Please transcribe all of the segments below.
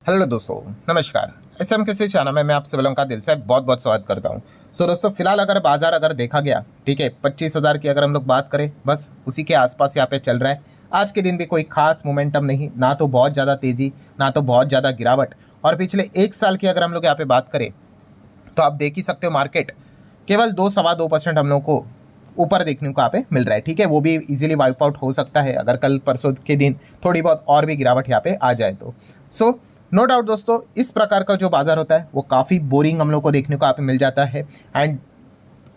Hello दोस्तों, नमस्कार। SM किसी चैनल में मैं आप सभी लोगों का दिल से बहुत बहुत स्वागत करता हूं। दोस्तों, फिलहाल अगर बाजार अगर देखा गया, ठीक है, 25,000 की अगर हम लोग बात करें, बस उसी के आसपास यहाँ पे चल रहा है। आज के दिन भी कोई खास मोमेंटम नहीं, ना तो बहुत ज़्यादा तेज़ी, ना तो बहुत ज़्यादा गिरावट। और पिछले एक साल की अगर हम लोग यहाँ पे बात करें तो आप देख ही सकते हो, मार्केट केवल 2-2.25% हम लोग को ऊपर देखने को यहाँ पे मिल रहा है। ठीक है, वो भी इजीली वाइप आउट हो सकता है अगर कल परसों के दिन थोड़ी बहुत और भी गिरावट यहाँ पे आ जाए तो। सो नो डाउट दोस्तों, इस प्रकार का जो बाजार होता है वो काफ़ी बोरिंग हम लोग को देखने को यहाँ पे मिल जाता है। एंड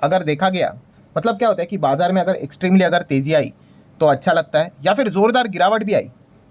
अगर देखा गया, मतलब क्या होता है कि बाजार में अगर एक्सट्रीमली अगर तेज़ी आई तो अच्छा लगता है, या फिर ज़ोरदार गिरावट भी आई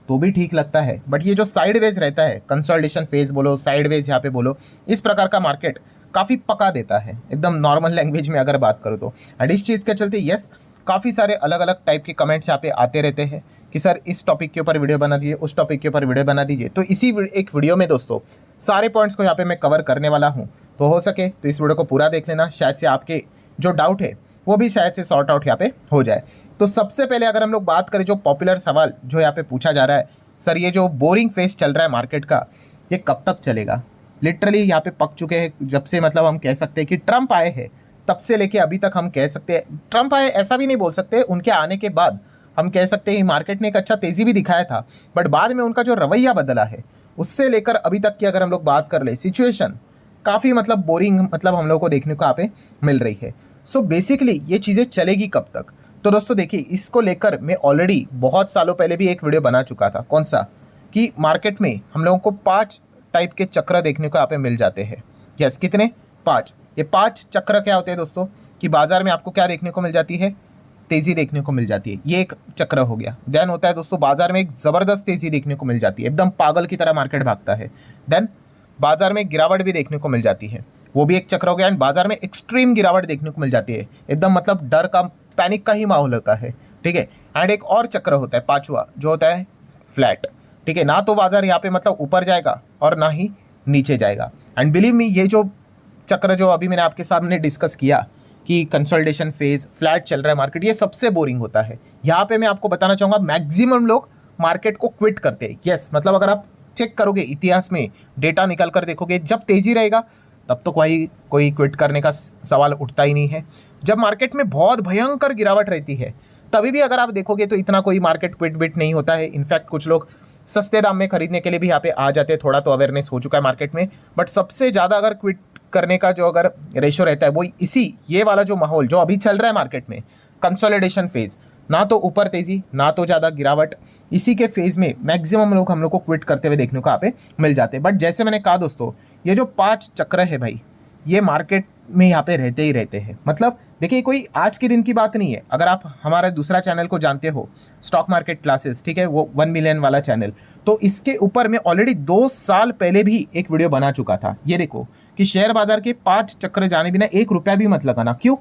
तो भी ठीक लगता है। बट ये जो साइडवेज रहता है, कंसोलिडेशन फेज बोलो, साइडवेज यहाँ पे बोलो, इस प्रकार का मार्केट काफ़ी पका देता है, एकदम नॉर्मल लैंग्वेज में अगर बात करो तो। एंड इस चीज़ के चलते यस, काफ़ी सारे अलग अलग टाइप के कमेंट्स यहाँ पे आते रहते हैं कि सर इस टॉपिक के ऊपर वीडियो बना दीजिए, उस टॉपिक के ऊपर वीडियो बना दीजिए। तो इसी एक वीडियो में दोस्तों सारे पॉइंट्स को यहाँ पे मैं कवर करने वाला हूँ। तो हो सके तो इस वीडियो को पूरा देख लेना, शायद से आपके जो डाउट है वो भी शायद से सॉर्ट आउट यहाँ पे हो जाए। तो सबसे पहले अगर हम लोग बात करें, जो पॉपुलर सवाल जो यहाँ पे पूछा जा रहा है, सर ये जो बोरिंग फेस चल रहा है मार्केट का, ये कब तक चलेगा। लिटरली यहाँ पे पक चुके हैं जब से, मतलब हम कह सकते हैं कि ट्रंप आए हैं तब से लेके अभी तक। हम कह सकते हैं ट्रंप आए ऐसा भी नहीं बोल सकते, उनके आने के बाद हम कह सकते हैं मार्केट ने एक अच्छा तेज़ी भी दिखाया था, बट बाद में उनका जो रवैया बदला है उससे लेकर अभी तक की अगर हम लोग बात कर ले, सिचुएशन काफ़ी मतलब बोरिंग मतलब हम लोग को देखने को यहाँ पे मिल रही है। सो बेसिकली ये चीज़ें चलेगी कब तक। तो दोस्तों देखिए, इसको लेकर मैं ऑलरेडी बहुत सालों पहले भी एक वीडियो बना चुका था। कौन सा, कि मार्केट में हम लोगों को 5 टाइप के चक्र देखने को यहाँ पे मिल जाते हैं। यस, कितने? 5। ये 5 चक्र क्या होते हैं दोस्तों, कि बाजार में आपको क्या देखने को मिल जाती है, तेज़ी देखने को मिल जाती है। ये एक चक्र हो गया। देन होता है दोस्तों, बाजार में एक ज़बरदस्त तेज़ी देखने को मिल जाती है, एकदम पागल की तरह मार्केट भागता है। देन बाजार में गिरावट भी देखने को मिल जाती है, वो भी एक चक्र हो गया। एंड बाजार में एक्सट्रीम गिरावट देखने को मिल जाती है, एकदम मतलब डर का, पैनिक का ही माहौल होता है। ठीक है। एंड एक और चक्र होता है 5वां, जो होता है फ्लैट। ठीक है, ना तो बाजार यहाँ पे मतलब ऊपर जाएगा और ना ही नीचे जाएगा। एंड बिलीव मी, ये जो चक्र जो अभी मैंने आपके सामने डिस्कस किया कि कंसोलिडेशन फेज, फ्लैट चल रहा है मार्केट, ये सबसे बोरिंग होता है। यहाँ पे मैं आपको बताना चाहूँगा, मैक्सिमम लोग मार्केट को क्विट करते हैं। यस, मतलब अगर आप चेक करोगे इतिहास में, डेटा निकल कर देखोगे, जब तेज़ी रहेगा तब तो कोई क्विट करने का सवाल उठता ही नहीं है। जब मार्केट में बहुत भयंकर गिरावट रहती है तभी भी अगर आप देखोगे तो इतना कोई मार्केट क्विट बिट नहीं होता है। इनफैक्ट कुछ लोग सस्ते दाम में खरीदने के लिए भी यहाँ पे आ जाते हैं, थोड़ा तो अवेयरनेस हो चुका है मार्केट में। बट सबसे ज़्यादा अगर क्विट करने का जो अगर रेशो रहता है वो इसी ये वाला जो माहौल जो अभी चल रहा है मार्केट में, कंसोलिडेशन फेज, ना तो ऊपर तेज़ी ना तो ज़्यादा गिरावट, इसी के फेज में मैक्सिमम लोग हम लोग को क्विट करते हुए देखने को यहाँ पे मिल जाते हैं। बट जैसे मैंने कहा दोस्तों, ये जो 5 चक्र है भाई, ये मार्केट में यहाँ पे रहते ही रहते हैं। मतलब देखिए, कोई आज के दिन की बात नहीं है। अगर आप हमारा दूसरा चैनल को जानते हो, स्टॉक मार्केट क्लासेस, ठीक है, वो 1 मिलियन वाला चैनल, तो इसके ऊपर मैं ऑलरेडी 2 साल पहले भी एक वीडियो बना चुका था। ये देखो कि शेयर बाजार के 5 चक्र जाने बिना 1 रुपया भी मत लगाना। क्यों?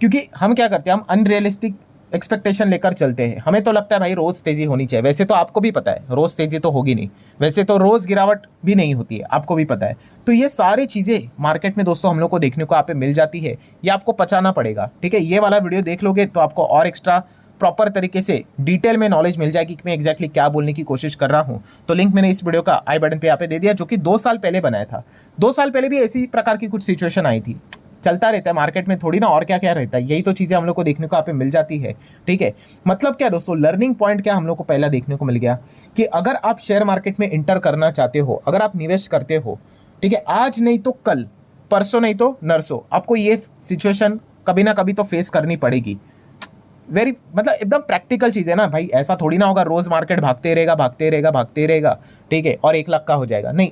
क्योंकि हम क्या करते हैं, हम अनरियलिस्टिक एक्सपेक्टेशन लेकर चलते हैं। हमें तो लगता है भाई रोज़ तेज़ी होनी चाहिए। वैसे तो आपको भी पता है रोज़ तेज़ी तो होगी नहीं, वैसे तो रोज़ गिरावट भी नहीं होती है, आपको भी पता है। तो ये सारी चीज़ें मार्केट में दोस्तों हम लोग को देखने को यहाँ पे मिल जाती है, ये आपको पचाना पड़ेगा। ठीक है, ये वाला वीडियो देख लोगे तो आपको और एक्स्ट्रा प्रॉपर तरीके से डिटेल में नॉलेज मिल जाएगी कि मैं एक्जैक्टली क्या बोलने की कोशिश कर रहा हूँ। तो लिंक मैंने इस वीडियो का आई बटन पे यहाँ पे दे दिया, जो कि 2 साल पहले बनाया था। 2 साल पहले भी ऐसी प्रकार की कुछ सिचुएशन आई थी। चलता रहता है मार्केट में, थोड़ी ना और क्या क्या रहता है, यही तो चीज़ें हम लोग को देखने को यहाँ पे मिल जाती है। ठीक है, मतलब क्या दोस्तों, लर्निंग पॉइंट क्या हम लोग को पहला देखने को मिल गया कि अगर आप शेयर मार्केट में इंटर करना चाहते हो, अगर आप निवेश करते हो, ठीक है, आज नहीं तो कल, परसों नहीं तो नरसों, आपको ये सिचुएशन कभी ना कभी तो फेस करनी पड़ेगी। वेरी मतलब एकदम प्रैक्टिकल चीज़ है ना भाई। ऐसा थोड़ी ना होगा रोज़ मार्केट भागते रहेगा भागते रहेगा भागते रहेगा, ठीक है, और 1 लाख का हो जाएगा, नहीं।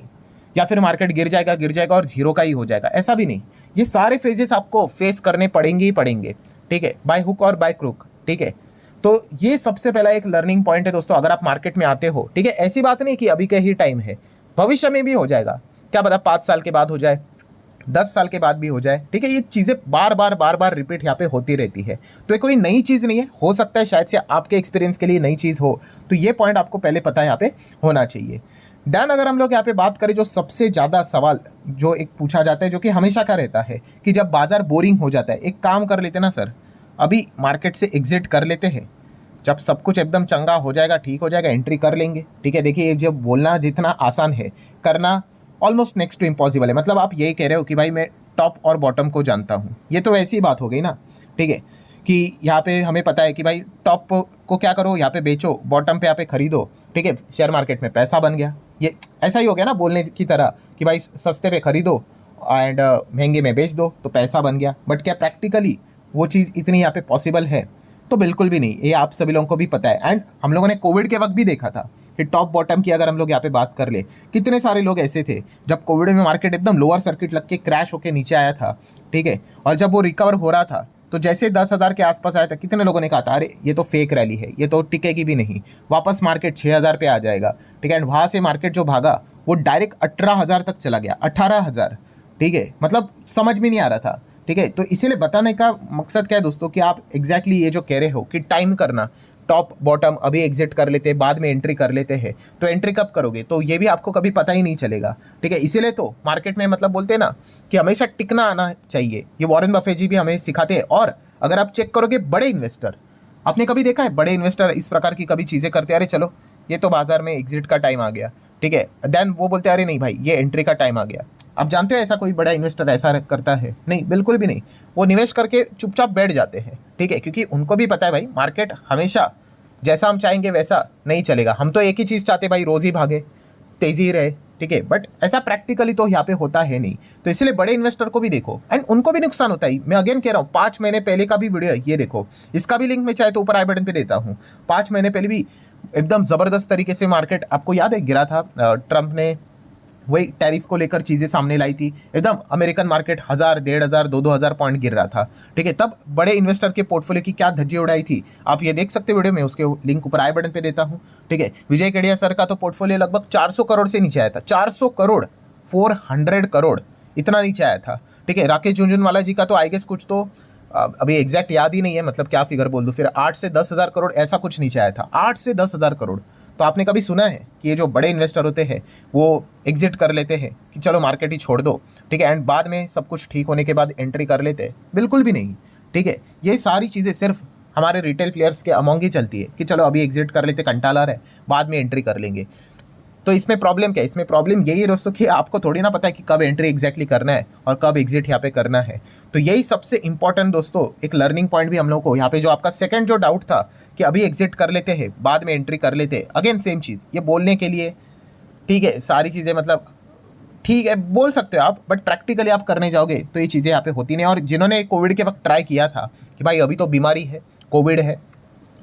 या फिर मार्केट गिर जाएगा और 0 का ही हो जाएगा, ऐसा भी नहीं। ये सारे फेजेस आपको फेस करने पड़ेंगे ही पड़ेंगे। ठीक है, बाय हुक और बाय क्रुक। ठीक है, तो ये सबसे पहला एक लर्निंग पॉइंट है दोस्तों, अगर आप मार्केट में आते हो। ठीक है, ऐसी बात नहीं कि अभी का ही टाइम है, भविष्य में भी हो जाएगा, क्या पता 5 साल के बाद हो जाए, 10 साल के बाद भी हो जाए। ठीक है, ये चीज़ें बार बार रिपीट यहाँ पे होती रहती है। तो ये कोई नई चीज़ नहीं है। हो सकता है शायद से आपके एक्सपीरियंस के लिए नई चीज़ हो, तो ये पॉइंट आपको पहले पता यहाँ पे होना चाहिए। देन अगर हम लोग यहाँ पे बात करें, जो सबसे ज़्यादा सवाल जो एक पूछा जाता है, जो कि हमेशा का रहता है, कि जब बाजार बोरिंग हो जाता है, एक काम कर लेते ना सर, अभी मार्केट से एग्जिट कर लेते हैं, जब सब कुछ एकदम चंगा हो जाएगा, ठीक हो जाएगा, एंट्री कर लेंगे। ठीक है, देखिए जो बोलना जितना आसान है, करना ऑलमोस्ट नेक्स्ट टू इम्पॉसिबल है। मतलब आप यही कह रहे हो कि भाई मैं टॉप और बॉटम को जानता हूँ, ये तो ऐसी बात हो गई ना। ठीक है, कि यहाँ पे हमें पता है कि भाई टॉप को क्या करो, यहाँ पे बेचो, बॉटम पे यहाँ पे खरीदो। ठीक है, शेयर मार्केट में पैसा बन गया। ये ऐसा ही हो गया ना बोलने की तरह कि भाई सस्ते पे खरीदो एंड महंगे में बेच दो तो पैसा बन गया। बट क्या प्रैक्टिकली वो चीज़ इतनी यहाँ पे पॉसिबल है? तो बिल्कुल भी नहीं, ये आप सभी लोगों को भी पता है। एंड हम लोगों ने कोविड के वक्त भी देखा था कि टॉप बॉटम की अगर हम लोग यहाँ पे बात कर ले, कितने सारे लोग ऐसे थे जब कोविड में मार्केट एकदम लोअर सर्किट लग के क्रैश होके नीचे आया था। ठीक है, और जब वो रिकवर हो रहा था तो जैसे 10,000 के आसपास आया था, कितने लोगों ने कहा था अरे ये तो फेक रैली है, ये तो टिकेगी भी नहीं, वापस मार्केट 6,000 पे आ जाएगा। ठीक है, एंड वहाँ से मार्केट जो भागा वो डायरेक्ट 18,000 तक चला गया, 18,000। ठीक है, मतलब समझ में नहीं आ रहा था। ठीक है, तो इसीलिए बताने का मकसद क्या है दोस्तों कि आप एग्जैक्टली ये जो कह रहे हो कि टाइम करना, टॉप बॉटम अभी एग्जिट कर लेते हैं, बाद में एंट्री कर लेते हैं, तो एंट्री कब करोगे, तो ये भी आपको कभी पता ही नहीं चलेगा। ठीक है, इसीलिए तो मार्केट में मतलब बोलते हैं ना कि हमेशा टिकना आना चाहिए। ये वॉरेन बफेट जी भी हमें सिखाते हैं। और अगर आप चेक करोगे बड़े इन्वेस्टर, आपने कभी देखा है बड़े इन्वेस्टर इस प्रकार की कभी चीज़ें करते हैं, अरे चलो ये तो बाजार में एग्जिट का टाइम आ गया, ठीक है, देन वो बोलते हैं अरे नहीं भाई ये एंट्री का टाइम आ गया। आप जानते हो ऐसा कोई बड़ा इन्वेस्टर ऐसा करता है? नहीं, बिल्कुल भी नहीं। वो निवेश करके चुपचाप बैठ जाते हैं। ठीक है, क्योंकि उनको भी पता है भाई मार्केट हमेशा जैसा हम चाहेंगे वैसा नहीं चलेगा। हम तो एक ही चीज़ चाहते भाई, रोज़ ही भागे, तेज़ी रहे। ठीक है, बट ऐसा प्रैक्टिकली तो यहाँ पे होता है नहीं। तो इसलिए बड़े इन्वेस्टर को भी देखो एंड उनको भी नुकसान होता है। मैं अगेन कह रहा हूँ, 5 महीने पहले का भी वीडियो है, ये देखो, इसका भी लिंक मैं चाहे तो ऊपर आई बटन पे देता हूँ। 5 महीने पहले भी एकदम ज़बरदस्त तरीके से मार्केट, आपको याद है, गिरा था। ट्रंप ने वही टैरिफ को लेकर चीज़ें सामने लाई थी, एकदम अमेरिकन मार्केट 1,000, 1,500, 2,000 पॉइंट गिर रहा था। ठीक है, तब बड़े इन्वेस्टर के पोर्टफोलियो की क्या धज्जी उड़ाई थी, आप ये देख सकते वीडियो में, उसके लिंक ऊपर आई बटन पे देता हूँ। ठीक है, विजय केडिया सर का तो पोर्टफोलियो लगभग 400 करोड़ से नीचे आया था, 400 करोड़, 400 करोड़, इतना नीचे आया था। ठीक है, राकेश झुनझुनवाला जी का तो आई गेस कुछ तो अभी एग्जैक्ट याद ही नहीं है, मतलब क्या फिगर बोल दूं, फिर 8 से 10,000 करोड़ ऐसा कुछ नीचे आया था, 8 से 10,000 करोड़। तो आपने कभी सुना है कि ये जो बड़े इन्वेस्टर होते हैं वो एग्जिट कर लेते हैं कि चलो मार्केट ही छोड़ दो, ठीक है, एंड बाद में सब कुछ ठीक होने के बाद एंट्री कर लेते हैं? बिल्कुल भी नहीं। ठीक है, ये सारी चीज़ें सिर्फ हमारे रिटेल प्लेयर्स के अमोंग ही चलती है कि चलो अभी एग्जिट कर लेते, कंटाला रहे, बाद में एंट्री कर लेंगे। तो इसमें प्रॉब्लम क्या है? इसमें प्रॉब्लम यही है दोस्तों कि आपको थोड़ी ना पता है कि कब एंट्री एग्जैक्टली करना है और कब एग्जिट यहाँ पे करना है। तो यही सबसे इंपॉर्टेंट दोस्तों एक लर्निंग पॉइंट भी हम लोग को यहाँ पे, जो आपका सेकंड जो डाउट था कि अभी एग्जिट कर लेते हैं बाद में एंट्री कर लेते हैं, अगेन सेम चीज़, ये बोलने के लिए ठीक है, सारी चीज़ें मतलब ठीक है बोल सकते हो आप, बट प्रैक्टिकली आप करने जाओगे तो ये चीज़ें यहाँ पे होती नहीं। और जिन्होंने कोविड के वक्त ट्राई किया था कि भाई अभी तो बीमारी है, कोविड है,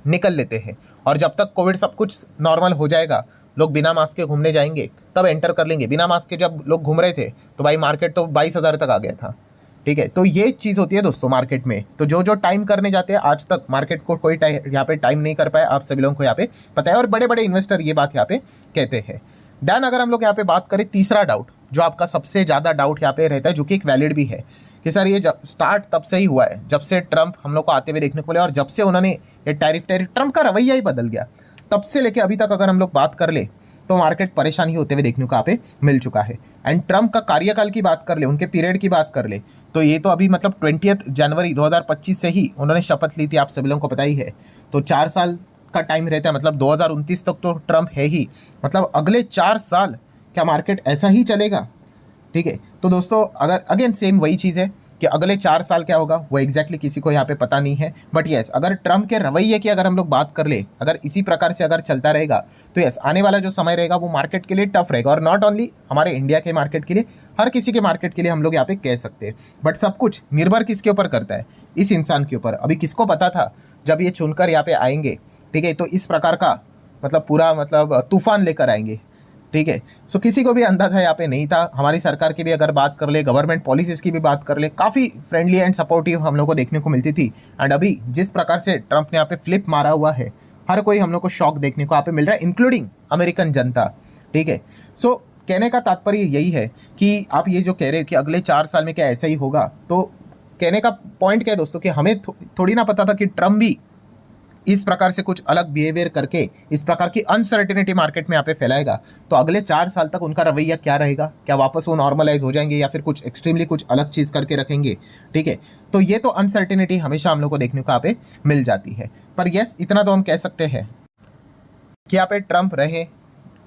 निकल लेते हैं, और जब तक कोविड सब कुछ नॉर्मल हो जाएगा, लोग बिना मास्क के घूमने जाएंगे, तब एंटर कर लेंगे। बिना मास्क के जब लोग घूम रहे थे तो भाई मार्केट तो 22,000 तक आ गया था। ठीक है, तो ये चीज़ होती है दोस्तों मार्केट में। तो जो जो टाइम करने जाते हैं, आज तक मार्केट को कोई यहाँ पे टाइम नहीं कर पाया, आप सभी लोगों को यहाँ पे पता है, और बड़े बड़े इन्वेस्टर ये बात यहाँ पे कहते हैं। देन अगर हम लोग यहाँ पे बात करें तीसरा डाउट, जो आपका सबसे ज़्यादा डाउट यहाँ पे रहता है, जो कि एक वैलिड भी है, कि सर ये जब स्टार्ट तब से ही हुआ है, जब से ट्रंप हम लोग को आते हुए देखने को मिले, और जब से उन्होंने ये टैरिफ ट्रंप का रवैया ही बदल गया, तब से लेके अभी तक अगर हम लोग बात कर ले तो मार्केट परेशान ही होते हुए देखने को यहाँ पे मिल चुका है। एंड ट्रंप का कार्यकाल की बात कर ले, उनके पीरियड की बात कर ले, तो ये तो अभी मतलब 20 जनवरी 2025 से ही उन्होंने शपथ ली थी, आप सभी लोगों को पता ही है। तो 4 साल का टाइम रहता है, मतलब 2029 तक तो ट्रंप है ही, मतलब अगले 4 साल क्या मार्केट ऐसा ही चलेगा? ठीक है, तो दोस्तों अगर अगेन सेम वही चीज़ है कि अगले 4 साल क्या होगा वो एग्जैक्टली किसी को यहाँ पे पता नहीं है। बट यस, अगर ट्रंप के रवैये की अगर हम लोग बात कर ले, अगर इसी प्रकार से अगर चलता रहेगा, तो यस आने वाला जो समय रहेगा वो मार्केट के लिए टफ रहेगा। और नॉट ओनली हमारे इंडिया के मार्केट के लिए, हर किसी के मार्केट के लिए हम लोग यहाँ पे कह सकते हैं। बट सब कुछ निर्भर किसके ऊपर करता है? इस इंसान के ऊपर। अभी किसको पता था जब ये चुनकर यहाँ पे आएंगे, ठीक है, तो इस प्रकार का मतलब पूरा मतलब तूफान लेकर आएंगे। ठीक है, सो किसी को भी अंदाजा यहाँ पे नहीं था। हमारी सरकार की भी अगर बात कर ले, गवर्नमेंट पॉलिसीज़ की भी बात कर ले, काफ़ी फ्रेंडली एंड सपोर्टिव हम लोग को देखने को मिलती थी। एंड अभी जिस प्रकार से ट्रंप ने यहाँ पे फ्लिप मारा हुआ है, हर कोई हम लोग को शॉक देखने को यहाँ पे मिल रहा है, इंक्लूडिंग अमेरिकन जनता। ठीक है, सो कहने का तात्पर्य यही है कि आप ये जो कह रहे हो कि अगले 4 साल में क्या ऐसा ही होगा, तो कहने का पॉइंट क्या है दोस्तों कि हमें थोड़ी ना पता था कि ट्रंप भी इस प्रकार से कुछ अलग बिहेवियर करके इस प्रकार की अनसर्टेनिटी मार्केट में यहाँ पे फैलाएगा, तो अगले 4 साल तक उनका रवैया क्या रहेगा? क्या वापस वो नॉर्मलाइज हो जाएंगे या फिर कुछ एक्सट्रीमली कुछ अलग चीज़ करके रखेंगे? ठीक है, तो ये तो अनसर्टेनिटी हमेशा हम लोग को देखने को यहाँ पे मिल जाती है। पर यस, इतना तो हम कह सकते हैं कि यहाँ पे ट्रंप रहे,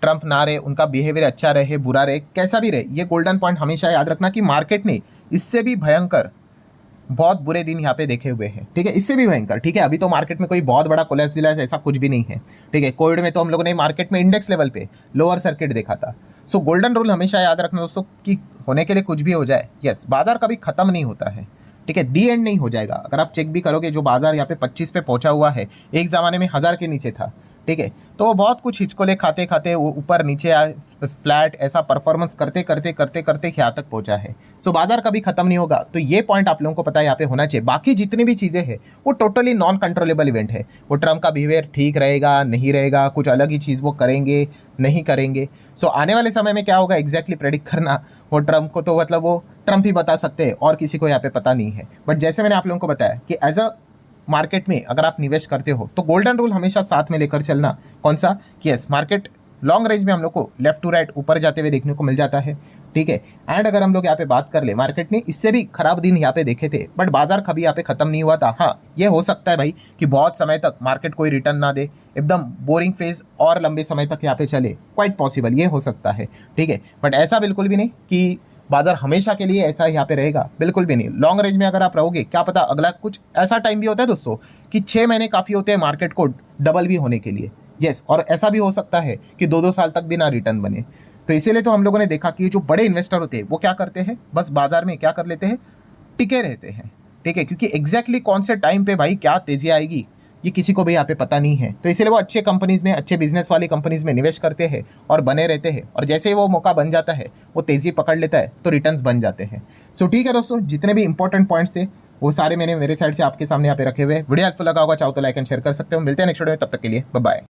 ट्रंप ना रहे, उनका बिहेवियर अच्छा रहे, बुरा रहे, कैसा भी रहे, ये गोल्डन पॉइंट हमेशा याद रखना कि मार्केट ने इससे भी भयंकर बहुत बुरे दिन यहाँ पे देखे हुए हैं। ठीक है, इससे भी भयंकर। ठीक है, अभी तो मार्केट में कोई बहुत बड़ा कोलैप्स दिला ऐसा कुछ भी नहीं है। ठीक है, कोविड में तो हम लोगों ने मार्केट में इंडेक्स लेवल पे लोअर सर्किट देखा था। सो गोल्डन रूल हमेशा याद रखना दोस्तों कि होने के लिए कुछ भी हो जाए, यस, बाजार कभी खत्म नहीं होता है। ठीक है, दी एंड नहीं हो जाएगा। अगर आप चेक भी करोगे, जो बाजार यहाँ पे 25 पे पहुंचा हुआ है, एक ज़माने में 1000 के नीचे था। ठीक है, तो वो बहुत कुछ हिचकोले खाते खाते वो ऊपर नीचे फ्लैट ऐसा परफॉर्मेंस करते करते करते करते यहाँ तक पहुंचा है। सो बाजार कभी खत्म नहीं होगा, तो ये पॉइंट आप लोगों को पता है यहाँ पे होना चाहिए। बाकी जितनी भी चीज़ें हैं वो टोटली नॉन कंट्रोलेबल इवेंट है। वो ट्रम्प का बिहेवियर ठीक रहेगा, नहीं रहेगा, कुछ अलग ही चीज़ वो करेंगे, नहीं करेंगे। सो आने वाले समय में क्या होगा एग्जैक्टली प्रेडिक्ट करना, वो ट्रम्प को तो मतलब वो ट्रम्प ही बता सकते हैं और किसी को यहाँ पे पता नहीं है। बट जैसे मैंने आप लोगों को बताया कि एज अ मार्केट में अगर आप निवेश करते हो तो गोल्डन रूल हमेशा साथ में लेकर चलना। कौन सा? कि यस, मार्केट लॉन्ग रेंज में हम लोग को लेफ्ट टू राइट ऊपर जाते हुए देखने को मिल जाता है। ठीक है, एंड अगर हम लोग यहाँ पे बात कर ले, मार्केट ने इससे भी खराब दिन यहाँ पे देखे थे, बट बाजार कभी यहाँ पे खत्म नहीं हुआ था। हाँ, ये हो सकता है भाई कि बहुत समय तक मार्केट कोई रिटर्न ना दे, एकदम बोरिंग फेज और लंबे समय तक यहाँ पे चले, क्वाइट पॉसिबल, ये हो सकता है। ठीक है, बट ऐसा बिल्कुल भी नहीं कि बाजार हमेशा के लिए ऐसा यहाँ पे रहेगा, बिल्कुल भी नहीं। लॉन्ग रेंज में अगर आप रहोगे, क्या पता अगला कुछ ऐसा टाइम भी होता है दोस्तों कि 6 महीने काफ़ी होते हैं मार्केट को डबल भी होने के लिए। यस, और ऐसा भी हो सकता है कि 2-2 साल तक भी ना रिटर्न बने। तो इसीलिए तो हम लोगों ने देखा कि जो बड़े इन्वेस्टर होते हैं वो क्या करते हैं, बस बाजार में क्या कर लेते हैं, टिके रहते हैं। ठीक है, क्योंकि एग्जैक्टली कौन से टाइम पे भाई क्या तेजी आएगी ये किसी को भी यहाँ पे पता नहीं है। तो इसीलिए वो अच्छे कंपनीज में, अच्छे बिजनेस वाली कंपनीज में निवेश करते हैं और बने रहते हैं, और जैसे ही वो मौका बन जाता है, वो तेजी पकड़ लेता है, तो रिटर्न्स बन जाते हैं। सो ठीक है दोस्तों, जितने भी इंपॉर्टेंट पॉइंट्स थे वो सारे मैंने मेरे साइड से आपके सामने यहाँ पे रखे हुए। वीडियो हेल्पफुल लगा होगा, चाहो तो लाइक एंड शेयर कर सकते हो। मिलते हैं नेक्स्ट वीडियो में, तब तक के लिए बाय बाय।